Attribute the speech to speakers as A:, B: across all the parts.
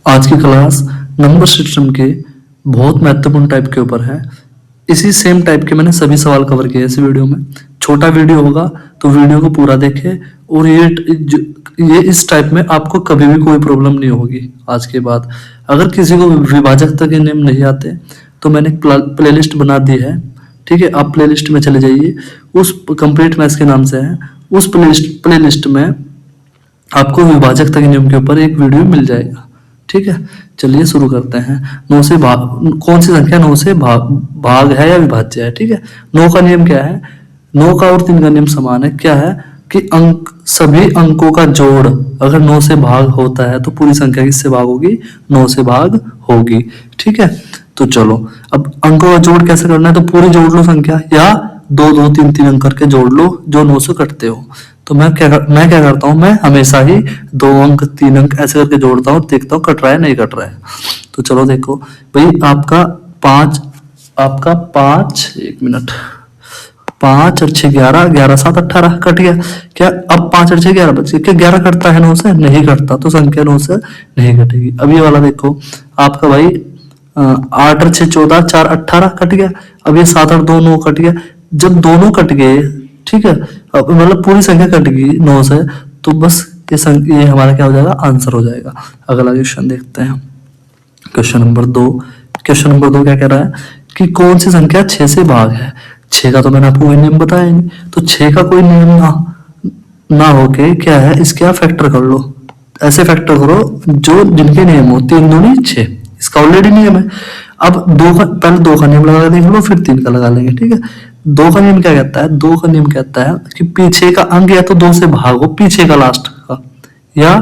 A: आज की class number system के बहुत महत्वपूर्ण टाइप के ऊपर है। इसी सेम टाइप के मैंने सभी सवाल कवर किए इस वीडियो में। छोटा वीडियो होगा तो वीडियो को पूरा देखें और ये इस टाइप में आपको कभी भी कोई प्रॉब्लम नहीं होगी आज के बाद। अगर किसी को विभाजकता के नियम नहीं आते तो मैंने प्लेलिस्ट बना दी है, ठीक है। आप प्लेलिस्ट में चले जाइए, उस कंप्लीट मैथ्स के नाम से है, उस प्लेलिस्ट में आपको विभाजकता के नियम के ऊपर एक वीडियो मिल जाएगा, ठीक है। चलिए शुरू करते हैं। 9 से भाग, कौन सी संख्या 9 से भाग है या विभाज्य है, ठीक है। 9 का नियम क्या है? 9 का और 3 का नियम समान है। क्या है कि सभी अंकों का जोड़ अगर 9 से भाग होता है तो पूरी संख्या किससे भाग होगी? 9 से भाग होगी, ठीक है। तो चलो अब अंकों का जोड़ कैसे करना है, तो पूरी जोड़ लो संख्या, या 2 2 3 3 अंक करके जोड़ लो जो 9 से कटते हो। तो मैं क्या करता हूँ, मैं हमेशा ही 2 अंक 3 अंक ऐसे करके जोड़ता हूँ, देखता हूँ कट रहा है नहीं कट रहा है। तो चलो देखो भाई, आपका 5 एक मिनट, 5 और 6 11, 11 7 18 कट गया। क्या अब 5 और 6 11 बचे? क्या 11 कटता है 9 से? नहीं कटता, तो संख्या 9 से नहीं कटेगी। अब ये वाला देखो आपका भाई 8 और 6 14, 4 18 कट गया। अब ये 7 और 2 9 कट गया। जब दोनों कट गए, ठीक है, अब मतलब पूरी संख्या कट गई 9 से, तो बस ये हमारा क्या हो जाएगा? आंसर हो जाएगा। अगला क्वेश्चन देखते हैं, क्वेश्चन नंबर 2। क्वेश्चन नंबर 2 क्या कह रहा है कि कौन सी संख्या 6 से भाग है? 6 का तो मैंने आपको कोई नियम बताया नहीं, तो 6 का कोई नियम ना होके क्या है, इसके आप फैक्टर कर लो। ऐसे फैक्टर करो जो जिनके नियम हो, 3 दूनी 6, इसका ऑलरेडी नियम है। अब पहले 2 का नियम लगा देख लो, फिर 3 का लगा लेंगे, ठीक है। 2 का नियम क्या कहता है? 2 का नियम कहता है कि पीछे का अंक या तो 2 से भाग हो, पीछे का लास्ट का, या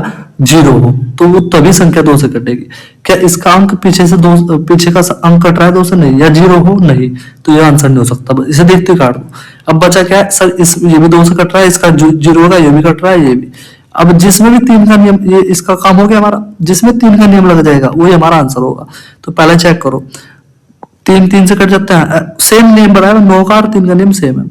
A: 0 हो, तो वो तभी संख्या 2 से कटेगी। क्या इसका अंक पीछे का अंक कट रहा है 2 से? नहीं। या 0 हो? नहीं, तो ये आंसर नहीं हो सकता, इसे देखते काट दो। अब बचा क्या है सर? ये भी 2 से कट रहा है, इसका 0 होगा, ये भी कट रहा है, ये भी। अब जिसमें भी 3 का नियम, ये इसका काम हो गया हमारा, जिसमें 3 का नियम लग जाएगा वही हमारा आंसर होगा। तो पहले चेक करो, 3 3 से कट जाते हैं, सेम नियम बनाया 9 का और 3 का नियम सेम है।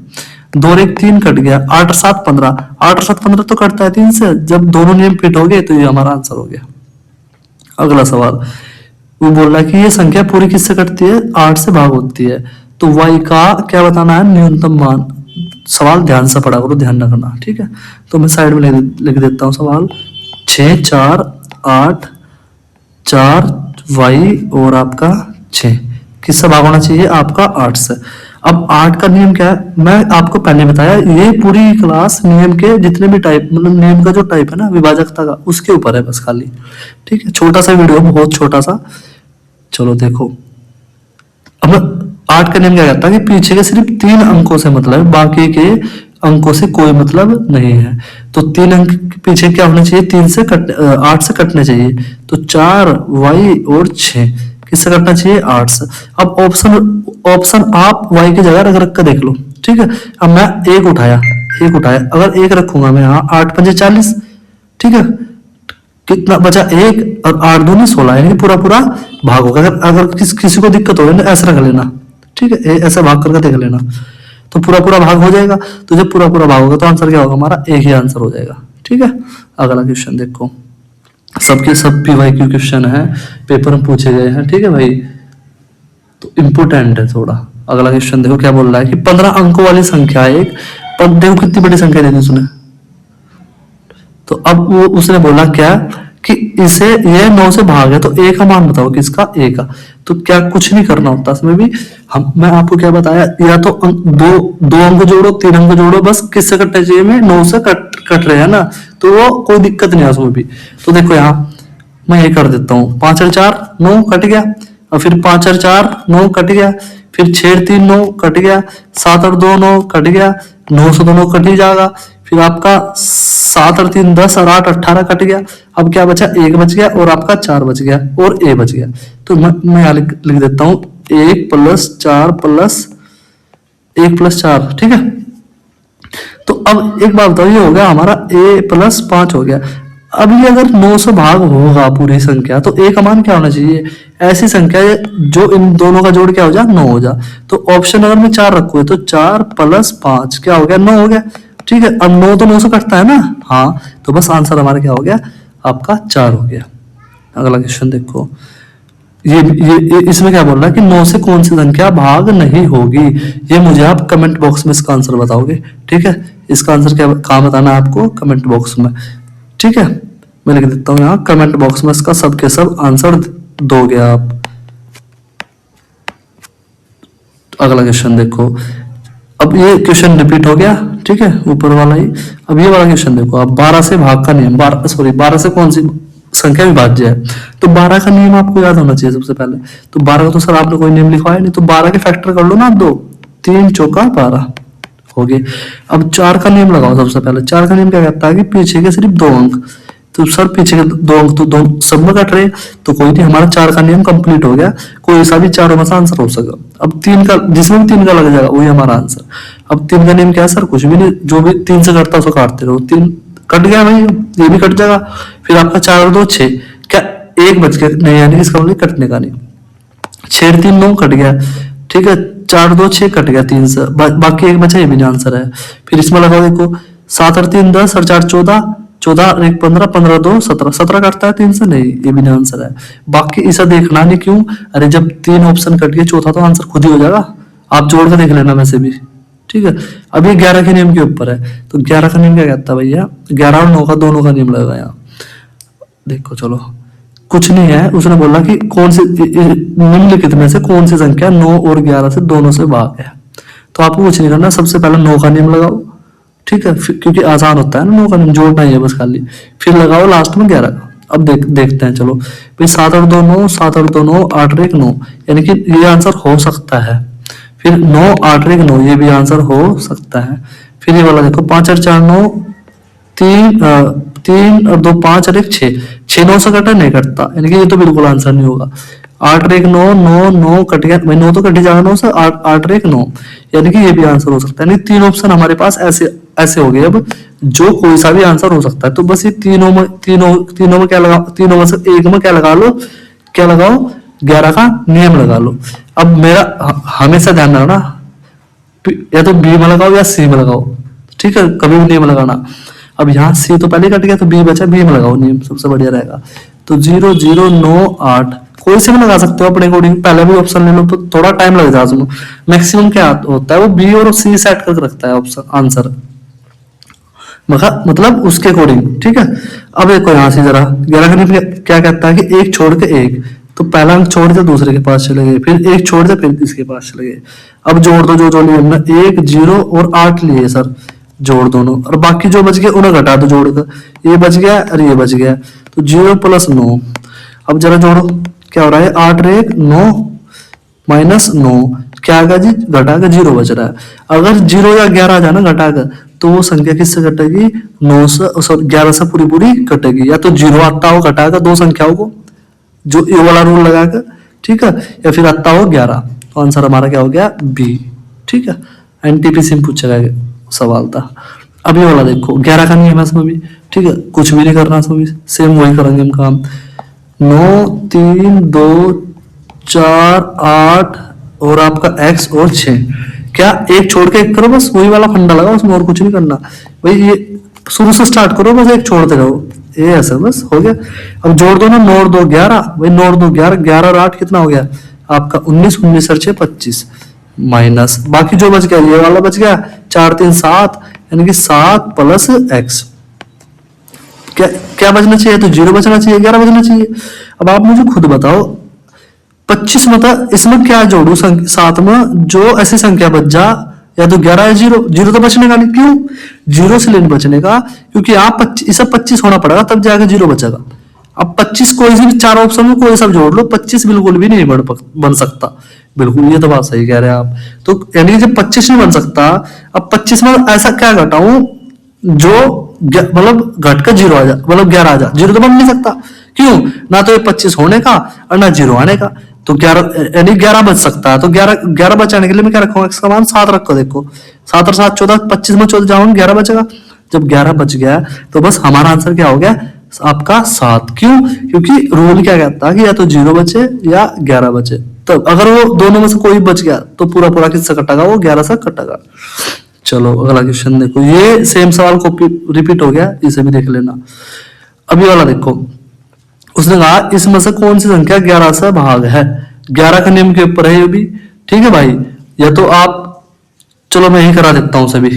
A: 2 और 1 3 कट गया, 8 और 7 15, 8 और 7 15 तो कटता है 3 से। जब दोनों नियम फिट हो गए तो ये हमारा आंसर हो गया। अगला सवाल वो बोल रहा है कि ये संख्या पूरी किससे कटती है? 8 से भाग होती है। तो y का क्या बताना है? न्यूनतम मान। सवाल ध्यान से पढ़ा करो, ध्यान रखना, ठीक है। तो मैं साइड में लिख देता हूँ सवाल। 6 4 8 4 y और आपका 6 किससे भाग होना चाहिए? आपका 8 से। अब 8 का नियम क्या है? मैं आपको पहले बताया, ये पूरी क्लास नियम के जितने भी टाइप, मतलब नियम का जो टाइप है ना विभाजकता का, उसके ऊपर है बस खाली, ठीक है। छोटा सा वीडियो, बहुत छोटा सा। चलो देखो, अब 8 का नियम क्या कहता है कि पीछे के सिर्फ 3 अंकों से मतलब है, बाकी के अंकों से कोई मतलब नहीं है। तो 3 अंक पीछे क्या होना चाहिए? 8 से कटने चाहिए। तो 4 y और 6 किससे कटना चाहिए? 8 से। अब ऑप्शन आप y की जगह रख कर देख लो, ठीक है। अब मैं एक उठाया, अगर एक रखूंगा मैं यहाँ, 8 5 40, ठीक है। कितना बचा? 1 और 8 दूनी 16, यानी पूरा भाग होगा। अगर किसी को दिक्कत हो ना, ऐसा रख लेना, ठीक है, ऐसा भाग करके देख लेना, तो पूरा भाग हो जाएगा। तो जब पूरा भाग होगा तो आंसर क्या होगा हमारा? एक ही आंसर हो जाएगा, ठीक है। अगला क्वेश्चन देखो, सबके सब PYQ क्वेश्चन है, पेपर में पूछे गए हैं, ठीक है भाई, तो इम्पोर्टेंट है थोड़ा। अगला क्वेश्चन देखो क्या बोल रहा है कि 15 अंकों वाली संख्या एक, पर देखो कितनी बड़ी संख्या दे दी उसने। तो अब वो उसने बोला क्या कि इसे ये 9 से भाग है, तो ए का मान बताओ किसका? ए का। तो क्या कुछ नहीं करना होता इसमें भी, मैं आपको क्या बताया, या तो दो अंक जोड़ो, 3 अंक जोड़ो, बस किससे कटना चाहिए? में 9 से कट रहे हैं ना, तो वो कोई दिक्कत नहीं है उसमें भी। तो देखो यहाँ मैं ये कर देता हूँ, 5 और 4 9 कट गया, और फिर 5 और 4 9 कट गया, फिर 6 और 3 9 कट गया, 7 और 2 9 कट गया, 9 से 2 कट ही जाएगा, फिर आपका 7 और 3 10 और 8 18 कट गया। अब क्या बचा? 1 बच गया और आपका 4 बच गया और a बच गया। तो मैं यहाँ लिख देता हूँ 1 + 4 + 1 + 4, ठीक है। तो अब एक बात बताओ, ये हो गया हमारा a + 5 हो गया। अब ये अगर 9 से भाग होगा पूरी संख्या, तो a का मान क्या होना चाहिए? ऐसी संख्या जो इन दोनों का जोड़ क्या हो जाए? 9 हो जाए। तो ऑप्शन अगर मैं 4 रखूँ तो 4 + 5 क्या हो गया? 9 हो गया, ठीक है। अब 9 तो 9 से कटता है ना, हाँ, तो बस आंसर हमारा क्या हो गया? आपका 4 हो गया। अगला क्वेश्चन देखो, ये इसमें क्या बोल रहा है कि 9 से कौन सी संख्या भाग नहीं होगी। ये मुझे आप कमेंट बॉक्स में इसका आंसर बताओगे, ठीक है। इसका आंसर क्या कहाँ बताना है आपको, कमेंट बॉक्स में, ठीक है। मैं लिख देता हूँ यहाँ कमेंट बॉक्स में इसका सब के सब आंसर दोगे आप। अगला क्वेश्चन देखो, अब ये क्वेश्चन रिपीट हो गया, ठीक है, ऊपर वाला ही। अब ये वाला क्वेश्चन देखो, अब 12 से भाग का नियम, 12 से कौन सी संख्या विभाज्य है। तो 12 का नियम आपको याद होना चाहिए सबसे पहले। तो 12 का तो सर आपने कोई नियम लिखवाया नहीं, तो 12 के फैक्टर कर लो ना आप, 2 3 चौका 12 हो गए। अब 4 का नियम लगाओ सबसे पहले। 4 का नियम क्या कहता है कि पीछे के सिर्फ 2 अंक, तो सर पीछे के 2 अंक तो 2 सब में कट रहे, तो कोई नहीं, हमारा 4 का नियम कंप्लीट हो गया। कोई सा भी चारों में से आंसर हो सका। अब 3 का, जिसमें भी 3 का लग जाएगा वही हमारा आंसर। अब 3 का नियम क्या है सर, कुछ भी नहीं, जो भी 3 से कटता है उसको काटते रहो। 3 कट गया भाई, ये भी कट जाएगा। फिर आपका 4 और 2 6, क्या 1 बच गया नहीं, यानी इसका मतलब कटने का नहीं। 6 3 9 कट गया, ठीक है। 4 2 6 कट गया 3 से, बाकी 1 बचा, ये भी नहीं आंसर है। फिर इसमें लगाओ देखो, 7 और 3 10 और 4 14, 14 और 1 15, 15 2 17, 17 कटता है 3 से, नहीं, ये भी नहीं आंसर है। बाकी इसे देखना नहीं, क्यों, अरे जब 3 ऑप्शन कट गए चौथा तो आंसर खुद ही हो जाएगा। आप जोड़ के देख लेना वैसे भी, ठीक है। अब ये 11 के नियम के ऊपर है, तो 11 का नियम क्या कहता है भैया, 11 और 9 का दोनों का नियम लगा यहाँ देखो। चलो कुछ नहीं है, उसने बोला कि कौन सी निम्नलिखित में से कौन सी संख्या 9 और 11 से दोनों से भाग है। तो आपको कुछ नहीं करना, सबसे पहले 9 का नियम लगाओ, ठीक है, क्योंकि आसान होता है ना 9 का नियम, जोड़ना ही है बस खाली। फिर लगाओ लास्ट में 11 का। अब देखते हैं, चलो भाई 7 और 2 9, 7 और 2 9, 8 और 1 9, यानी कि ये आंसर हो सकता है। फिर 9 8 और 1 9, ये भी आंसर हो सकता है। फिर ये वाला देखो, 5 और 4 9, 3 और 2 5 और 1 6, 6 9 से कटा नहीं कटता, यानी कि ये तो बिल्कुल आंसर नहीं होगा। 8 और 1 9, 9 9 कट गया भाई, 9 तो कट ही जाएगा 9 से, 8 और 1 9, यानी कि ये भी आंसर हो सकता है। यानी 3 ऑप्शन हमारे पास ऐसे हो गए अब, जो कोई सा भी आंसर हो सकता है। तो बस ये तीनों में क्या लगा, तीनों में से एक में क्या लगा लो, क्या लगाओ, 11 का नियम लगा लो। अब मेरा हमेशा ध्यान रखना, या तो बी में लगाओ या सी में लगाओ, ठीक है, कभी भी नियम लगाना। अब यहाँ सी तो पहले कट गया, तो बी बचा, बी में लगाओ नियम, सबसे बढ़िया रहेगा। तो 0 0 9 8, कोई से भी लगा सकते हो अपने अकॉर्डिंग, पहले भी ऑप्शन ले लो तो थोड़ा टाइम लग जाएगा उसमें। मैक्सिमम क्या होता है, वो बी और सी सेट करके रखता है ऑप्शन आंसर, मतलब उसके अकॉर्डिंग, ठीक है। अब देखो यहाँ से जरा 11 का नियम क्या कहता है कि एक छोड़ के एक, तो पहला अंक छोड़ के दूसरे के पास चले गए, फिर एक छोड़ के फिर इसके पास चले गए। अब जोड़ दो, जो लिए हमने 1 0 और 8 लिए सर, जोड़ दोनों, और बाकी जो बच गए उन्हें घटा दो जोड़ कर, ये बच गया और ये बच गया, तो 0 + 9। अब जरा जोड़ो, क्या हो रहा है, 8 और 1 9 -9, क्या आएगा जी, घटा कर 0 बच रहा है। अगर 0 या 11 आ जाए ना घटा कर, तो वो संख्या किससे कटेगी, 9 से, सॉरी 11 से पूरी पूरी कटेगी। या तो 0 आता हो घटा कर 2 संख्याओं को, जो ये वाला रूल लगाकर, ठीक है, या फिर आता हो 11, तो आंसर हमारा क्या हो गया, बी, ठीक है। एनटीपीसी में पूछा गया सवाल था। अब ये वाला देखो, 11 का नियम है इसमें भी, ठीक है, कुछ भी नहीं करना इसमें भी, सेम वही करेंगे हम काम। 9 3 2 4 8 और आपका x और 6, क्या एक छोड़ के एक करो, बस वही वाला फंडा लगाओ उसमें, और कुछ नहीं करना भाई। ये शुरू से स्टार्ट करो, बस एक छोड़ते रहो, ये ऐसा बस हो गया। अब जोड़ दो ना, 9 और 2 11 भाई, 9 और 2 11, 11 और 8 कितना हो गया आपका 19, 19 और 6 25, माइनस बाकी जो बच गया ये वाला बच गया, 4 3 7, यानी कि 7 + x। क्या क्या बचना चाहिए, तो 0 बचना चाहिए, 11 बचना चाहिए। अब आप मुझे खुद बताओ, 25 मतलब इसमें क्या जोड़ू, साथ में जो ऐसी संख्या बच जा, या तो 11 या 0, 0 तो बचने का नहीं, क्यों 0 से लेने बचने का, क्योंकि आप इसे 25 होना पड़ेगा तब जाकर 0 बचेगा। अब 25 कोई से भी 4 ऑप्शन में कोई सब जोड़ लो, 25 बिल्कुल भी नहीं बन सकता, बिल्कुल, ये तो बात सही कह रहे हैं आप। तो यानी जब 25 नहीं बन सकता, अब 25 में ऐसा क्या घटाऊं जो मतलब घट कर 0 आ जा, मतलब 11 आ जा, 0 तो बन नहीं सकता, क्यों, ना तो ये 25 होने का और ना 0 आने का, तो 11 यानी 11 बच सकता है। तो 11 बचाने के लिए मैं क्या रखूंगा, इसका मान 7 रखो, देखो 7 और 7 14, 25 में 14 जाऊंगा 11 बचेगा। जब 11 बच गया तो बस हमारा आंसर क्या हो गया आपका 7, क्यों, क्योंकि रूल क्या कहता है कि या तो 0 बचे या 11 बचे, तो अगर वो दोनों में से कोई बच गया तो पूरा पूरा किससे कटेगा, वो 11 से कटेगा। चलो अगला क्वेश्चन देखो, ये सेम सवाल कॉपी रिपीट हो गया, इसे भी देख लेना। अब ये वाला देखो, उसने कहा इसमें से कौन सी संख्या 11 से भाग है। 11 का नियम के ऊपर है ये भी, ठीक है भाई। या तो आप, चलो मैं ही करा देता हूं सभी।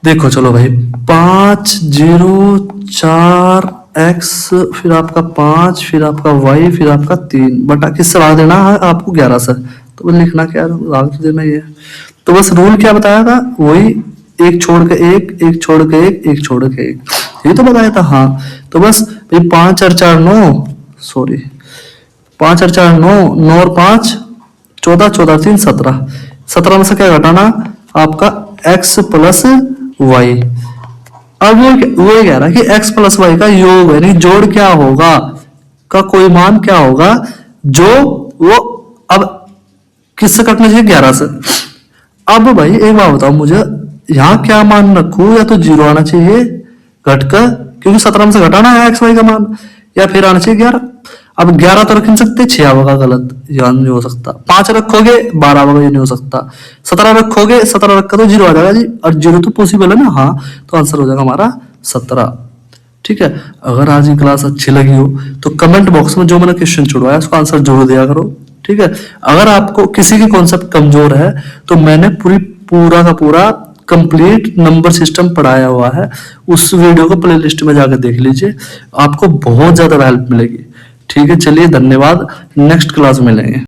A: देखो चलो भाई, 5 0 4 x, फिर आपका 5, फिर आपका y, फिर आपका 3 बटा किससे भाग देना है आपको 11 से। तो लिखना क्या है, भाग तो देना ही है। तो बस रूल क्या बताया था, वही एक छोड़ के एक, एक छोड़ के एक, एक छोड़ के एक, ये तो बताया था। हाँ तो बस भाई 5 और 4 9, सॉरी 5 और 4 9, 9 और 5 14, 14 3 17, 17 में से क्या घटाना आपका x प्लस वाई। अब वो ये कह रहा है कि x प्लस वाई का योग यानी जोड़ क्या होगा, का कोई मान क्या होगा जो वो अब किससे कटना चाहिए 11 से। अब भाई एक बात बताओ मुझे, यहाँ क्या मान रखूं, या तो 0 आना चाहिए घटकर, क्योंकि 17 में से घटाना है एक्स वाई का मान, या फिर आना चाहिए 11। अब 11 तो रख नहीं सकते, 6 आवेगा गलत, यह नहीं हो सकता। 5 रखोगे 12 आवेगा, ये नहीं हो सकता। 17 रखोगे, 17 रखा तो 0 आ जाएगा जी, और 0 तो पॉसिबल है ना। हाँ तो आंसर हो जाएगा हमारा 17। ठीक है, अगर आज की क्लास अच्छी लगी हो तो कमेंट बॉक्स में जो मैंने क्वेश्चन छुड़वाया उसका आंसर जरूर दिया करो। ठीक है, अगर आपको किसी की कॉन्सेप्ट कमजोर है तो मैंने पूरा का पूरा कंप्लीट नंबर सिस्टम पढ़ाया हुआ है, उस वीडियो को प्लेलिस्ट में जाकर देख लीजिए, आपको बहुत ज्यादा हेल्प मिलेगी। ठीक है, चलिए धन्यवाद, नेक्स्ट क्लास में मिलेंगे।